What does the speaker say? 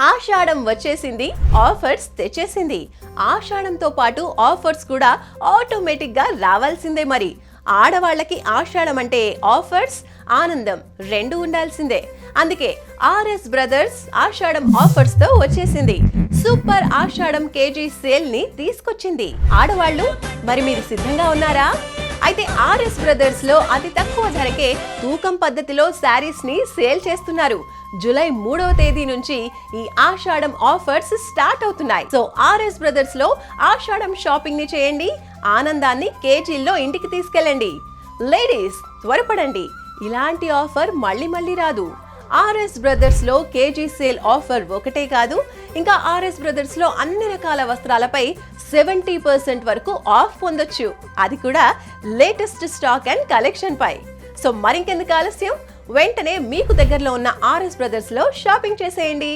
ఆషాఢం వచ్చేసింది, ఆఫర్స్ తెచ్చేసింది. ఆషాఢంతో పాటు ఆఫర్స్ కూడా ఆటోమేటిక్ గా రావాల్సిందే. మరి ఆడవాళ్ళకి ఆషాఢం అంటే ఆఫర్స్, ఆనందం రెండు ఉండాల్సిందే. అందుకే ఆర్ఎస్ బ్రదర్స్ ఆషాఢం ఆఫర్స్ తో వచ్చేసింది. సూపర్ ఆషాఢం కేజీ సేల్ ని తీసుకొచ్చింది. ఆడవాళ్ళు మరి మీరు సిద్ధంగా ఉన్నారా? అయితే ఆర్ఎస్ బ్రదర్స్ లో అతి తక్కువ ధరకే తూకం పద్ధతిలో శారీస్ ని సేల్ చేస్తున్నారు. జూలై 3వ తేదీ నుంచి ఈ ఆషాఢం ఆఫర్స్ స్టార్ట్ అవుతున్నాయి. సో ఆర్ఎస్ బ్రదర్స్ లో ఆషాఢం షాపింగ్ ని చేయండి, ఆనందాన్ని కేజీల్లో ఇంటికి తీసుకెళ్ళండి. లేడీస్ త్వరపడండి, ఇలాంటి ఆఫర్ మళ్ళీ రాదు. ఆర్ఎస్ బ్రదర్స్ లో కేజీ సేల్ ఆఫర్ ఒకటే కాదు, ఇంకా ఆర్ఎస్ బ్రదర్స్ లో అన్ని రకాల వస్త్రాలపై 70% వరకు ఆఫ్ పొందొచ్చు. అది కూడా లేటెస్ట్ స్టాక్ అండ్ కలెక్షన్ పై. సో మరింకెందుకు ఆలస్యం, వెంటనే మీకు దగ్గరలో ఉన్న ఆర్ఎస్ బ్రదర్స్ లో షాపింగ్ చేసేయండి.